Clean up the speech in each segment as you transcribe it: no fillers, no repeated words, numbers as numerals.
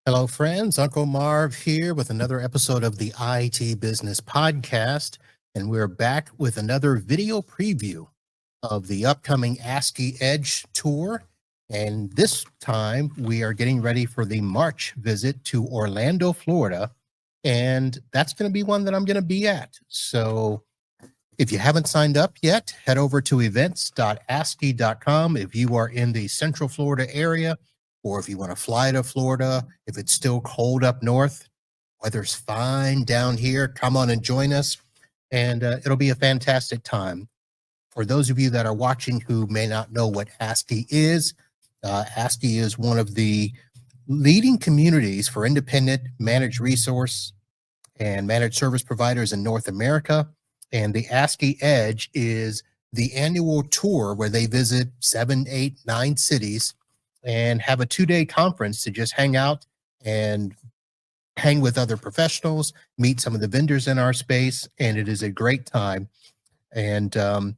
Hello, friends. Uncle Marv here with another episode of the IT Business Podcast, and we're back with another video preview of the upcoming ASCII Edge tour. And this time we are getting ready for the March visit to Orlando, Florida, and that's going to be one that I'm going to be at. So if you haven't signed up yet, head over to events.ascii.com. If you are in the Central Florida area, or if you want to fly to Florida, if it's still cold up north, weather's fine down here, come on and join us, and it'll be a fantastic time. For those of you that are watching who may not know what ASCII is one of the leading communities for independent managed resource and managed service providers in North America, and the ASCII Edge is the annual tour where they visit 7, 8, 9 cities and have a 2-day conference to just hang out and hang with other professionals, meet some of the vendors in our space, and it is a great time. And the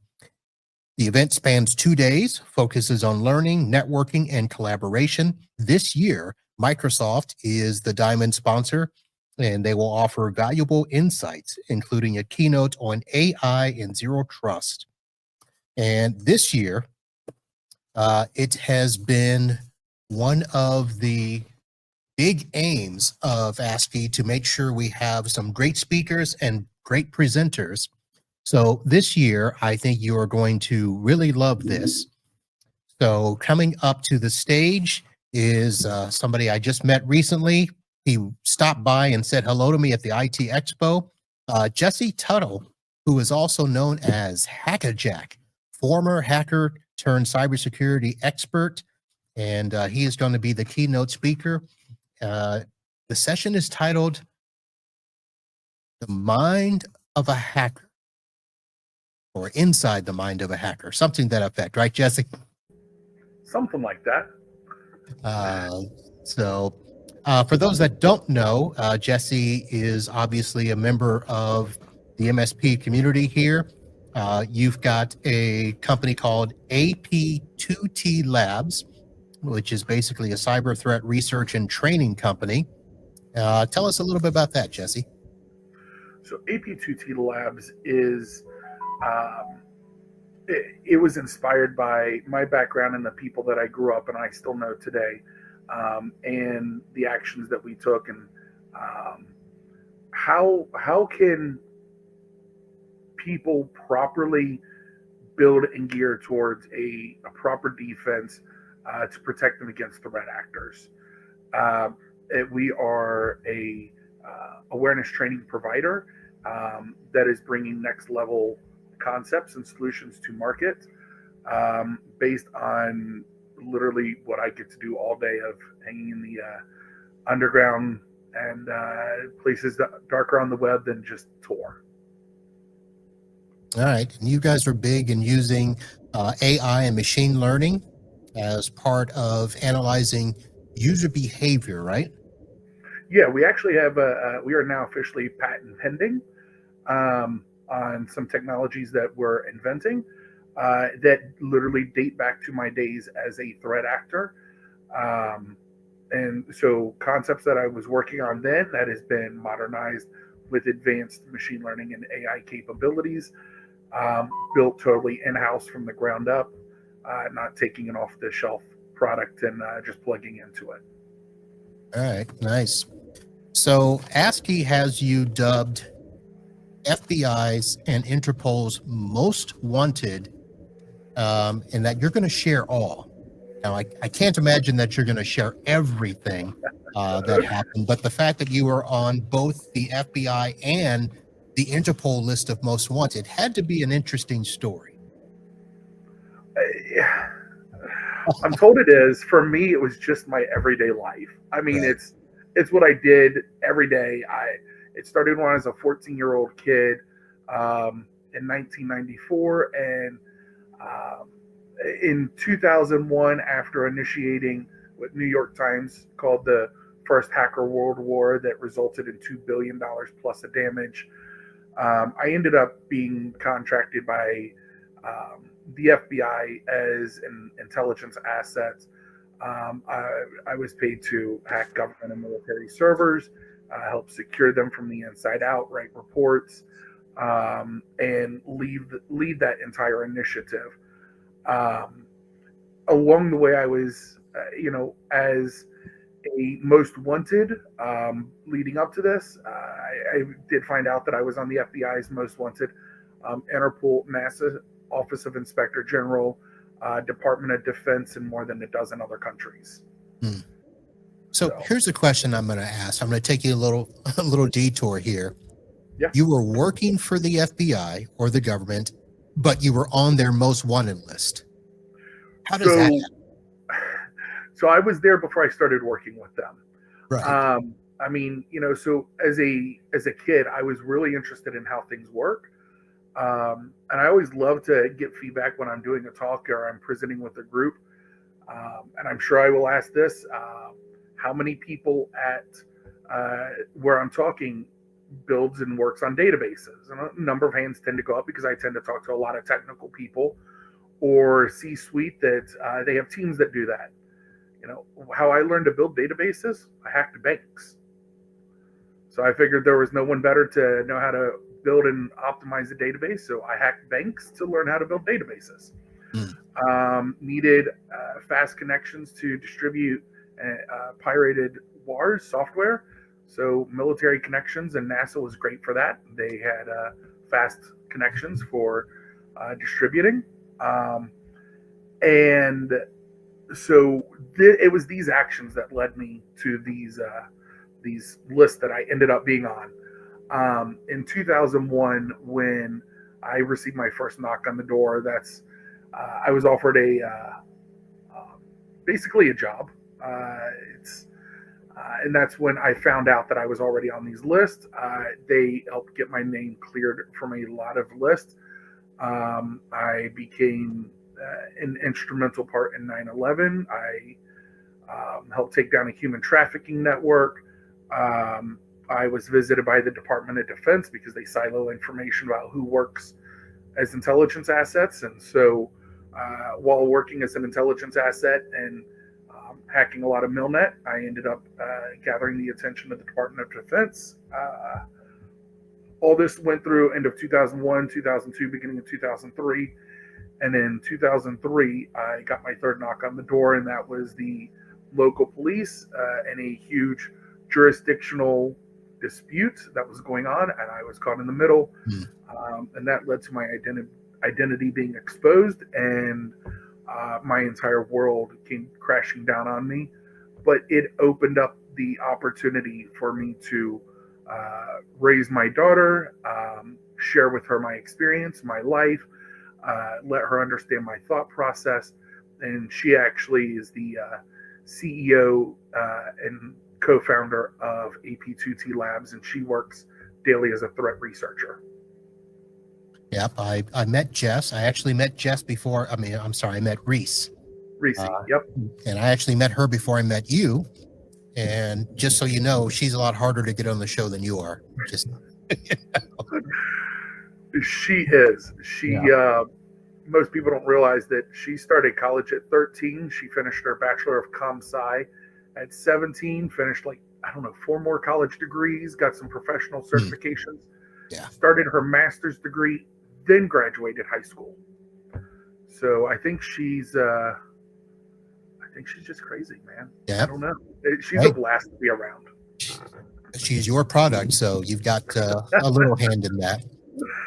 event spans 2 days, focuses on learning, networking, and collaboration. This year, Microsoft is the diamond sponsor, and they will offer valuable insights, including a keynote on AI and zero trust. And this year, it has been one of the big aims of ASCII to make sure we have some great speakers and great presenters. So this year, I think you are going to really love this. So coming up to the stage is somebody I just met recently. He stopped by and said hello to me at the IT Expo. Jesse Tuttle, who is also known as Hackah Jak, former hacker turned cybersecurity expert, and he is going to be the keynote speaker. The session is titled "The Mind of a Hacker," or "Inside the Mind of a Hacker," something to that effect, right, Jesse? Something like that. For those that don't know, Jesse is obviously a member of the MSP community here. You've got a company called AP2T Labs, which is basically a cyber threat research and training company. Tell us a little bit about that, Jesse. So AP2T Labs is, it was inspired by my background and the people that I grew up and I still know today, and the actions that we took, and how can people properly build and gear towards a proper defense to protect them against threat actors. We are a awareness training provider that is bringing next level concepts and solutions to market based on literally what I get to do all day of hanging in the underground and places that darker on the web than just Tor. All right. And you guys are big in using AI and machine learning as part of analyzing user behavior, right? Yeah, we actually have we are now officially patent pending on some technologies that we're inventing that literally date back to my days as a threat actor. And so concepts that I was working on then that has been modernized with advanced machine learning and AI capabilities, built totally in-house from the ground up, not taking an off-the-shelf product and just plugging into it. All right, nice. So ASCII has you dubbed FBI's and Interpol's most wanted, and that you're going to share all. Now, I can't imagine that you're going to share everything that happened, but the fact that you were on both the FBI and the Interpol list of most wanted had to be an interesting story. I'm told it is. For me, it was just my everyday life. I mean, Right. it's what I did every day. It started when I was a 14-year-old kid in 1994, and um, in 2001, after initiating what New York Times called the first hacker world war that resulted in $2 billion plus of damage, I ended up being contracted by the FBI as an intelligence asset. I was paid to hack government and military servers, help secure them from the inside out, write reports, and lead that entire initiative. Um, Along the way, I was, as a most wanted leading up to this. I did find out that I was on the FBI's most wanted, Interpol, NASA, Office of Inspector General, Department of Defense, in more than a dozen other countries. Hmm. So here's a question I'm going to ask. I'm going to take you a little detour here. Yeah. You were working for the FBI or the government, but you were on their most wanted list. How does that happen? So I was there before I started working with them. Right. I mean, so as a kid, I was really interested in how things work. And I always love to get feedback when I'm doing a talk or I'm presenting with a group. And I'm sure I will ask this: how many people at where I'm talking builds and works on databases? And a number of hands tend to go up because I tend to talk to a lot of technical people or C-suite that they have teams that do that. How I learned to build databases, I hacked banks. So I figured there was no one better to know how to build and optimize a database. So I hacked banks to learn how to build databases. Needed fast connections to distribute pirated WARs software. So military connections, and NASA was great for that. They had fast connections for distributing. And so it was these actions that led me to these lists that I ended up being on. In 2001, when I received my first knock on the door, I was offered basically a job. And that's when I found out that I was already on these lists. They helped get my name cleared from a lot of lists. I became an instrumental part in 9/11. I helped take down a human trafficking network. I was visited by the Department of Defense because they silo information about who works as intelligence assets. And so while working as an intelligence asset and hacking a lot of Milnet, I ended up gathering the attention of the Department of Defense. All this went through end of 2001, 2002, beginning of 2003. And in 2003, I got my third knock on the door, and that was the local police and a huge jurisdictional dispute that was going on, and I was caught in the middle. And that led to my identity being exposed, and my entire world came crashing down on me. But it opened up the opportunity for me to raise my daughter, share with her my experience, my life, let her understand my thought process. And she actually is the CEO and co-founder of AP2T Labs, and she works daily as a threat researcher. Yep, I met Jess. I actually met Jess before. I met Reese. Reese, yep. And I actually met her before I met you. And just so you know, she's a lot harder to get on the show than you are. Just She is. Most people don't realize that she started college at 13. She finished her Bachelor of Comp Sci at 17, finished 4 more college degrees, got some professional certifications, started her master's degree, then graduated high school. So I think she's just crazy, man. Yeah. I don't know. She's a blast to be around. She's your product, so you've got a little hand in that.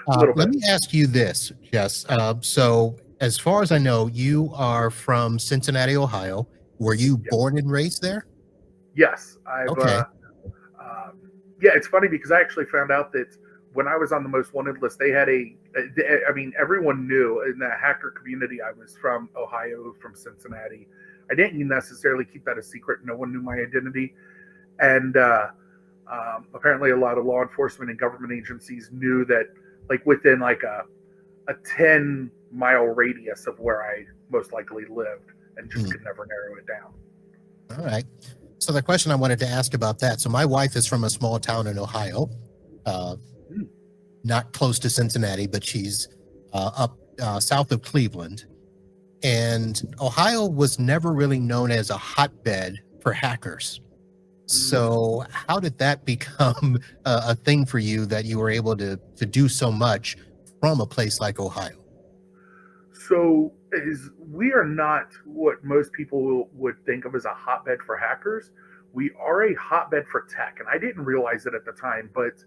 Let me ask you this, Jess. So as far as I know, you are from Cincinnati, Ohio. Were you born and raised there? Yes. Okay. Yeah, it's funny because I actually found out that when I was on the most wanted list, they had everyone knew in the hacker community I was from Ohio, from Cincinnati. I didn't necessarily keep that a secret. No one knew my identity. And apparently, a lot of law enforcement and government agencies knew that, like within like a 10-mile radius of where I most likely lived, and just could never narrow it down. All right. So the question I wanted to ask about that. So my wife is from a small town in Ohio, not close to Cincinnati, but she's up south of Cleveland. And Ohio was never really known as a hotbed for hackers. So how did that become a thing for you that you were able to do so much from a place like Ohio? So we are not what most people would think of as a hotbed for hackers. We are a hotbed for tech, and I didn't realize it at the time, but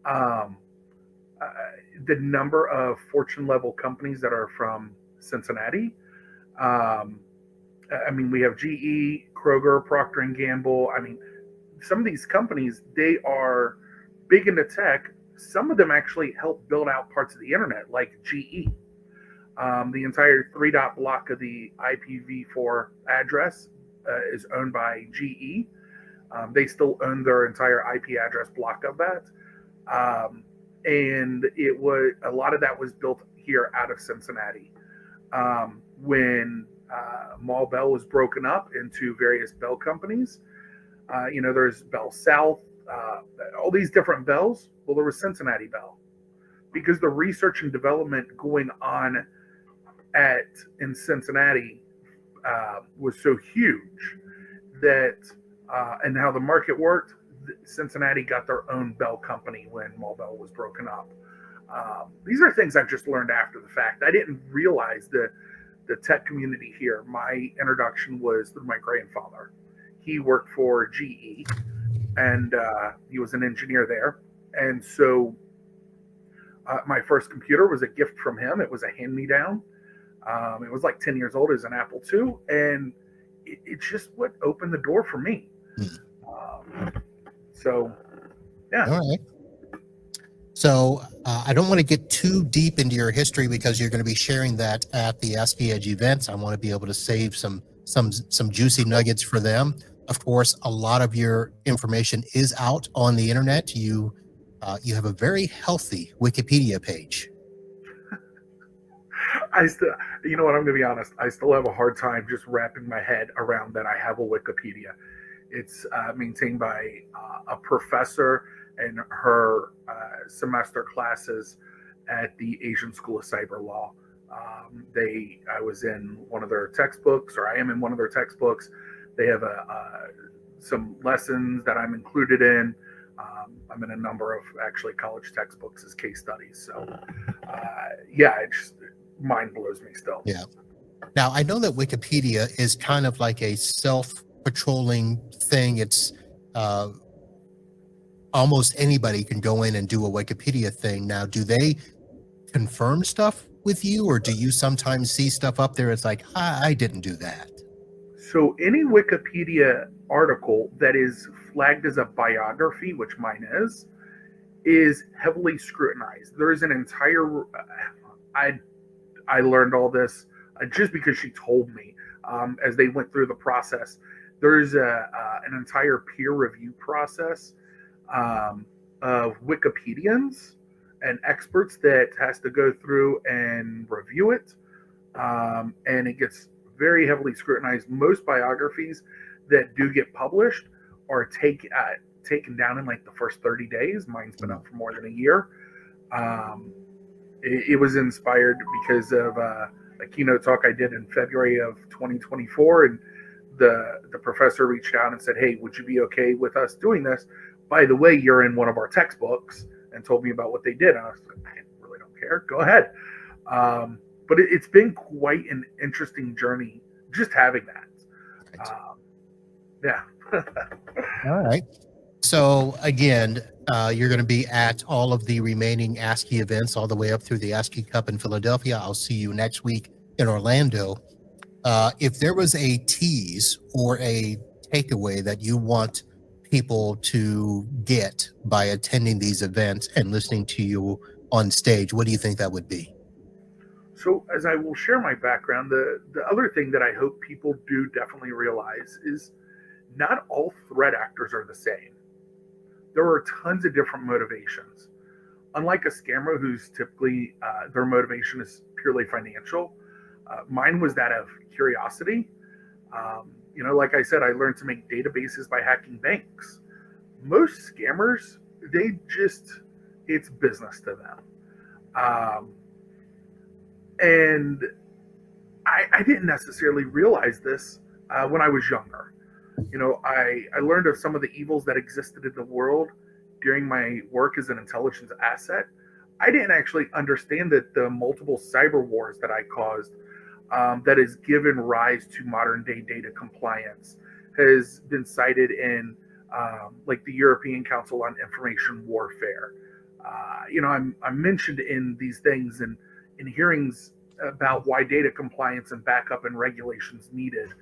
um, uh, the number of Fortune level companies that are from Cincinnati. Um, I mean, we have GE, Kroger, Procter and Gamble. I mean, some of these companies, they are big into tech. Some of them actually help build out parts of the internet, like GE. The entire 3 dot block of the IPv4 address is owned by GE. They still own their entire IP address block of that. And it was a lot of that was built here out of Cincinnati. When Mall Bell was broken up into various Bell companies, there's Bell South, all these different Bells. Well, there was Cincinnati Bell because the research and development going on in Cincinnati was so huge that, and how the market worked, Cincinnati got their own Bell company when Mall Bell was broken up. These are things I've just learned after the fact. I didn't realize the tech community here. My introduction was through my grandfather. He worked for GE, and he was an engineer there. And so my first computer was a gift from him. It was a hand-me-down. It was like 10 years old. It was an Apple II, and it's just what opened the door for me. So, yeah. All right. So I don't want to get too deep into your history because you're going to be sharing that at the ASCII Edge events. I want to be able to save some juicy nuggets for them. Of course, a lot of your information is out on the internet. You have a very healthy Wikipedia page. I still, you know what, I'm going to be honest. I still have a hard time just wrapping my head around that I have a Wikipedia. It's maintained by a professor in her semester classes at the Asian School of Cyber Law. I was in one of their textbooks, or I am in one of their textbooks. They have some lessons that I'm included in. I'm in a number of actually college textbooks as case studies. So, it just mind blows me still. Yeah. Now, I know that Wikipedia is kind of like a self-patrolling thing. It's almost anybody can go in and do a Wikipedia thing. Now, do they confirm stuff with you, or do you sometimes see stuff up there? It's like, I didn't do that. So any Wikipedia article that is flagged as a biography, which mine is heavily scrutinized. There is an entire, I learned all this just because she told me as they went through the process. There's an entire peer review process of Wikipedians and experts that has to go through and review it, and it gets very heavily scrutinized. Most biographies that do get published are taken down in like the first 30 days. Mine's been up for more than a year. It was inspired because of a keynote talk I did in February of 2024, and the professor reached out and said, "Hey, would you be okay with us doing this? By the way, you're in one of our textbooks," and told me about what they did. And I was like, I really don't care. Go ahead. But it's been quite an interesting journey just having that. Yeah. All right. So again, you're going to be at all of the remaining ASCII events all the way up through the ASCII Cup in Philadelphia. I'll see you next week in Orlando. If there was a tease or a takeaway that you want people to get by attending these events and listening to you on stage, what do you think that would be? So as I will share my background, the other thing that I hope people do definitely realize is not all threat actors are the same. There are tons of different motivations. Unlike a scammer who's typically their motivation is purely financial, mine was that of curiosity. Like I said, I learned to make databases by hacking banks. Most scammers, it's business to them. And I didn't necessarily realize this when I was younger. I learned of some of the evils that existed in the world during my work as an intelligence asset. I didn't actually understand that the multiple cyber wars that I caused, that has given rise to modern day data compliance, has been cited in like the European Council on Information Warfare. I'm mentioned in these things and in hearings about why data compliance and backup and regulations needed.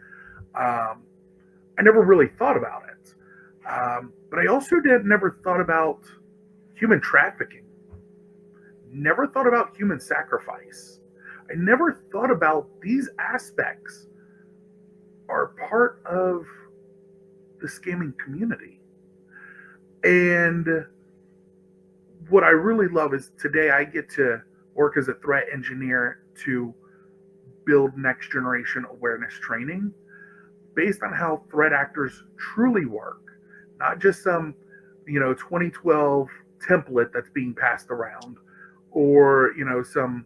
I never really thought about it. But I also never thought about human trafficking, never thought about human sacrifice. I never thought about these aspects are part of the scamming community. And what I really love is today I get to work as a threat engineer to build next generation awareness training based on how threat actors truly work, not just some 2012 template that's being passed around, or some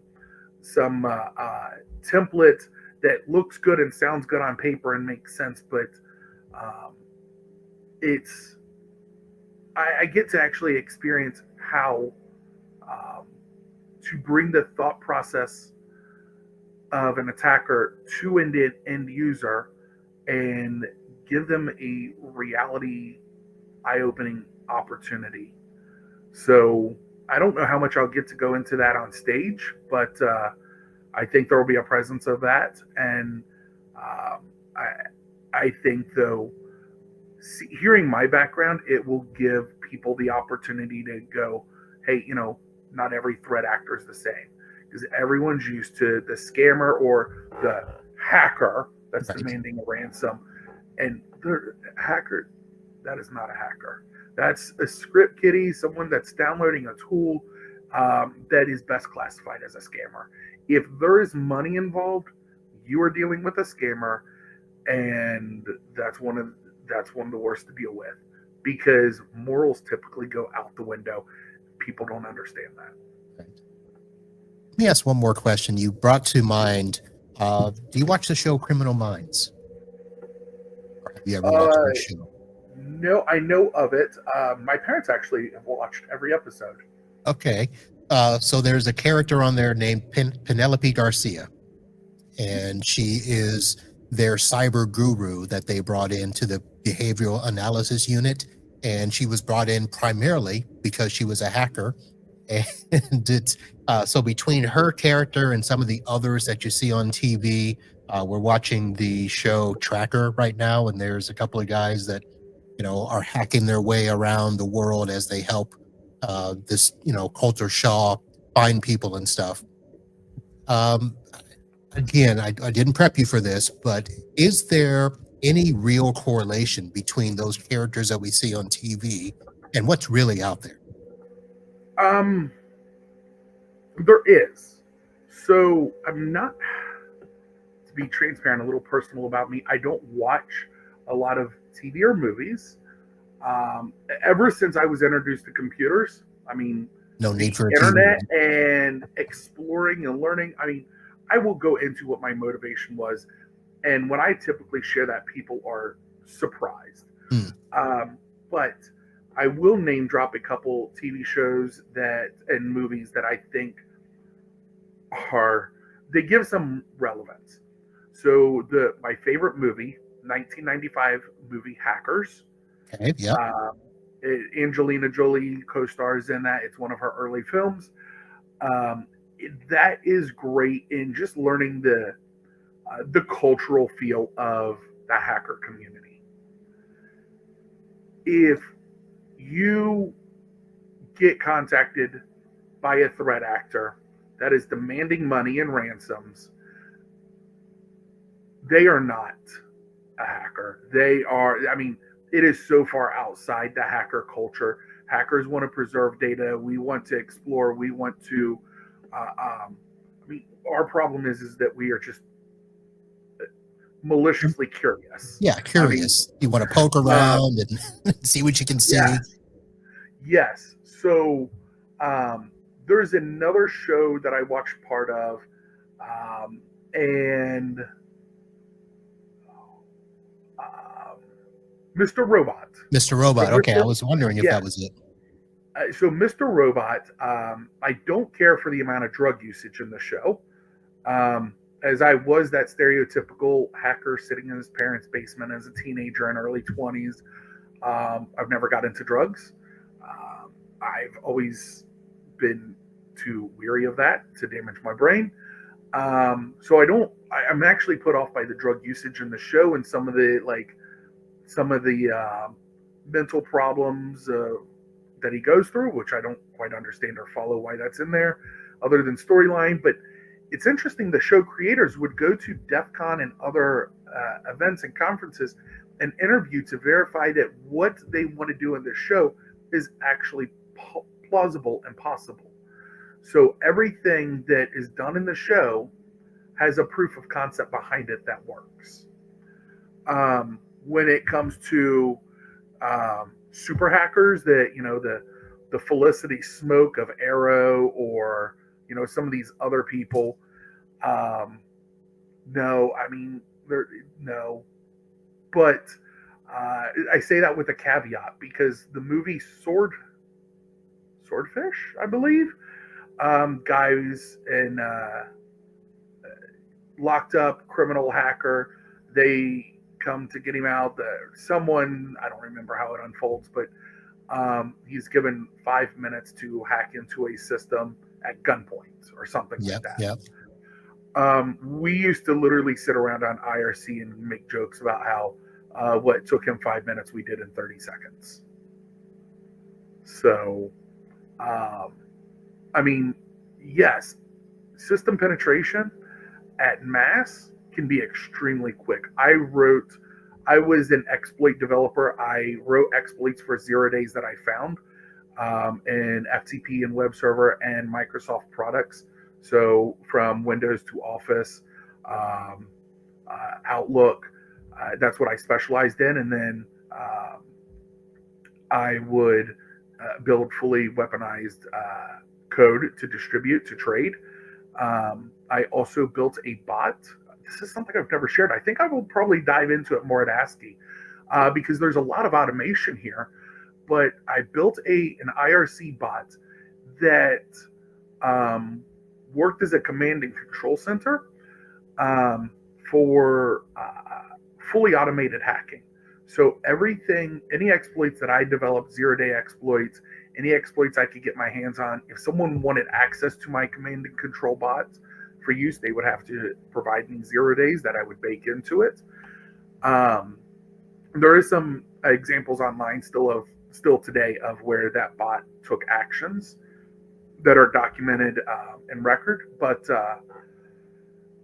template that looks good and sounds good on paper and makes sense, but I get to actually experience how to bring the thought process of an attacker to an end user and give them a reality eye-opening opportunity. So I don't know how much I'll get to go into that on stage, but I think there will be a presence of that. And I think, though, hearing my background, it will give people the opportunity to go, hey, not every threat actor is the same, because everyone's used to the scammer or the hacker that's Right. demanding a ransom. And the hacker, that is not a hacker. That's a script kiddie, someone that's downloading a tool that is best classified as a scammer. If there is money involved, you are dealing with a scammer, and that's one of the worst to deal with, because morals typically go out the window. People don't understand that. Right. Let me ask one more question. You brought to mind, do you watch the show Criminal Minds? Or have you ever watched this show? No, I know of it. My parents actually have watched every episode. Okay. So there's a character on there named Penelope Garcia, and she is their cyber guru that they brought into the behavioral analysis unit. And she was brought in primarily because she was a hacker. And so between her character and some of the others that you see on TV, we're watching the show Tracker right now, and there's a couple of guys that are hacking their way around the world as they help this Coulter Shaw find people and stuff. Again, I didn't prep you for this, but is there any real correlation between those characters that we see on TV and what's really out there? There is. So I'm not, to be transparent, a little personal about me, I don't watch a lot of TV or movies. Ever since I was introduced to computers, No need for a internet TV. and exploring and learning, I will go into what my motivation was. And when I typically share that, people are surprised. But I will name drop a couple TV shows and movies that I think they give some relevance. So my favorite movie, 1995 movie Hackers. Okay, yeah. Angelina Jolie co-stars in that. It's one of her early films. That is great in just learning the cultural feel of the hacker community. If you get contacted by a threat actor that is demanding money and ransoms, they are not a hacker. They are, I mean, it is so far outside the hacker culture. Hackers want to preserve data. We want to explore. We want to, I mean, our problem is that we are just maliciously curious. Yeah, I mean, curious. You want to poke uh, around and see what you can see. yes, yes. So there's another show that I watched part of, and um, Mr. Robot. Mr. So Robot. Okay, I Mr. was wondering if that Yes. was it. So Mr. Robot, I don't care for the amount of drug usage in the show. Um, as I was that stereotypical hacker sitting in his parents' basement as a teenager in early 20s, I've never got into drugs. I've always been too weary of that to damage my brain. So I don't. I'm actually put off by the drug usage in the show and some of the mental problems that he goes through, which I don't quite understand or follow why that's in there, other than storyline. But it's interesting. The show creators would go to DEF CON and other events and conferences and interview to verify that what they want to do in this show is actually plausible and possible. So everything that is done in the show has a proof of concept behind it that works. When it comes to super hackers, that the Felicity Smoke of Arrow, or some of these other people, no, I mean no, but I say that with a caveat because the movie Swordfish, I believe, guys in locked up criminal hacker. They come to get him out. Someone, I don't remember how it unfolds, but he's given 5 minutes to hack into a system at gunpoint or something like Yep, that. yep. We used to literally sit around on IRC and make jokes about how what took him 5 minutes we did in 30 seconds. So, I mean, yes, system penetration at mass can be extremely quick. I was an exploit developer. I wrote exploits for 0 days that I found in FTP and web server and Microsoft products. So from Windows to Office, Outlook, that's what I specialized in. And then I would build fully weaponized code to distribute to trade. I also built a bot. This is something I've never shared. I think I will probably dive into it more at ASCII because there's a lot of automation here. But I built an IRC bot that worked as a command and control center for fully automated hacking. So everything, any exploits that I developed, 0-day exploits, any exploits I could get my hands on, if someone wanted access to my command and control bots for use, they would have to provide me 0 days that I would bake into it. There is some examples online still today of where that bot took actions that are documented in record. But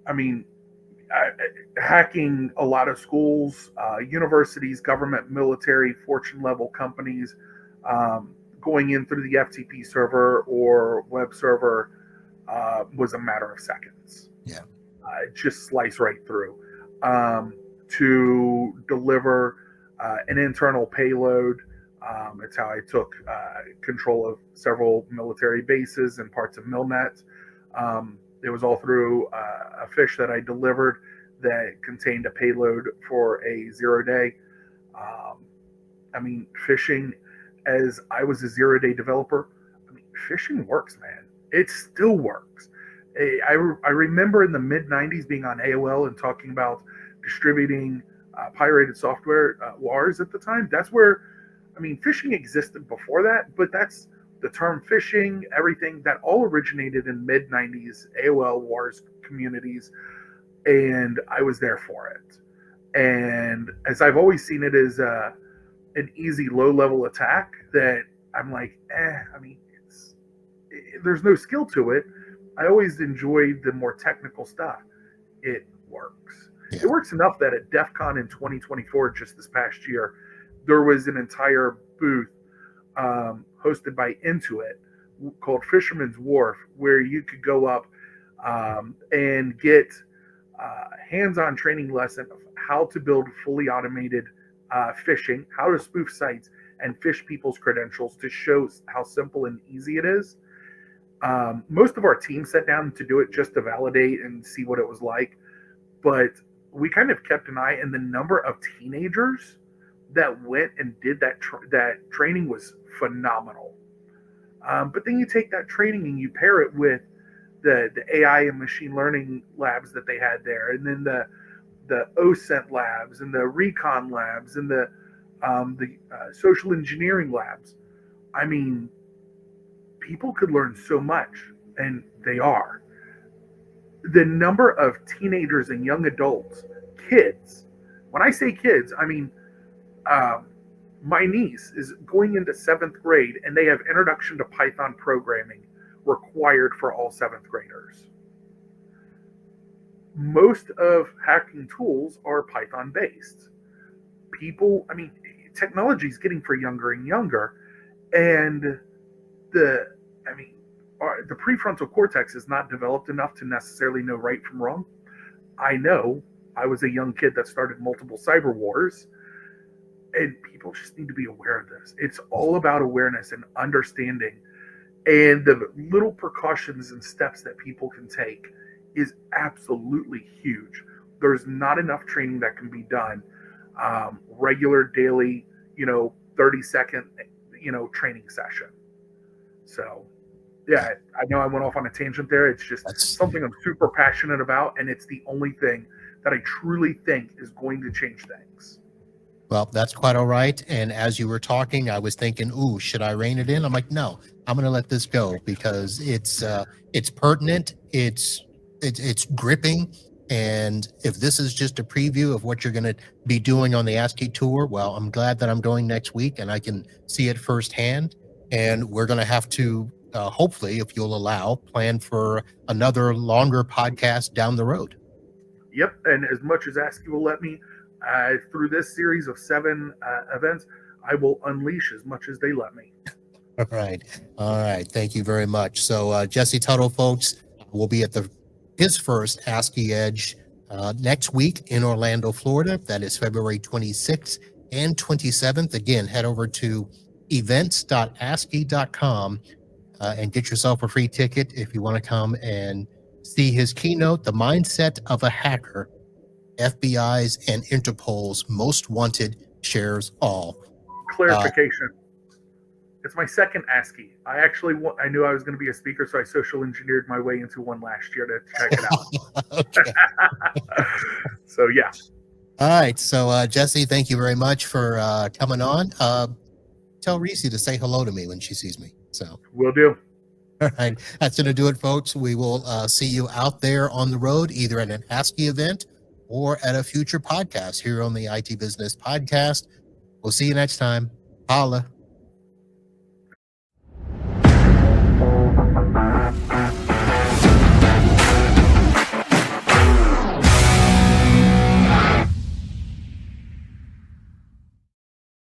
I mean, hacking a lot of schools, universities, government, military, fortune level companies, going in through the FTP server or web server was a matter of seconds. Yeah. Just slice right through to deliver an internal payload. It's how I took control of several military bases and parts of Milnet. It was all through a fish that I delivered that contained a payload for a 0-day. I mean, phishing, as I was a 0-day developer, I mean, phishing works, man. It still works. I remember in the mid 90s being on AOL and talking about distributing pirated software, WARs at the time. That's where, I mean, phishing existed before that, but that's the term phishing, everything that all originated in mid 90s AOL WARs communities, and I was there for it. And as I've always seen it as an easy low level attack that I'm like, I mean, there's no skill to it. I always enjoyed the more technical stuff. It works. It works enough that at DEF CON in 2024, just this past year, there was an entire booth hosted by Intuit called Fisherman's Wharf, where you could go up and get hands-on training lesson of how to build fully automated phishing, how to spoof sites and fish people's credentials to show how simple and easy it is. Most of our team sat down to do it just to validate and see what it was like, but we kind of kept an eye, and the number of teenagers that went and did that training was phenomenal. But then you take that training and you pair it with the AI and machine learning labs that they had there, and then the OSCENT labs and the recon labs and the social engineering labs. I mean, people could learn so much, and they are. The number of teenagers and young adults, kids, when I say kids, I mean, my niece is going into 7th grade, and they have introduction to Python programming required for all 7th graders. Most of hacking tools are Python based. People, I mean, technology is getting for younger and younger, and the prefrontal cortex is not developed enough to necessarily know right from wrong. I know I was a young kid that started multiple cyber wars, and people just need to be aware of this. It's all about awareness and understanding, and the little precautions and steps that people can take is absolutely huge. There's not enough training that can be done. Regular daily, 30-second, training session. So, yeah, I know I went off on a tangent there. It's just something I'm super passionate about, and it's the only thing that I truly think is going to change things. Well, that's quite all right. And as you were talking, I was thinking, ooh, should I rein it in? I'm like, no, I'm going to let this go because it's pertinent. It's gripping. And if this is just a preview of what you're going to be doing on the ASCII tour, well, I'm glad that I'm going next week and I can see it firsthand. And we're going to have to, hopefully, if you'll allow, plan for another longer podcast down the road. Yep. And as much as ASCII will let me, through this series of 7 events, I will unleash as much as they let me. All right. Thank you very much. So Jesse Tuttle, folks, will be at his first ASCII Edge next week in Orlando, Florida. That is February 26th and 27th. Again, head over to events.ascii.com and get yourself a free ticket if you want to come and see his keynote, The Mindset of a Hacker, FBI's and Interpol's Most Wanted Shares All. Clarification. It's my second ASCII. I knew I was going to be a speaker, so I social engineered my way into one last year to check it out. So, yeah. All right. So, Jesse, thank you very much for coming on. Tell Reese to say hello to me when she sees me. So, will do. All right. That's going to do it, folks. We will see you out there on the road, either at an ASCII event or at a future podcast here on the IT Business Podcast. We'll see you next time. Holla.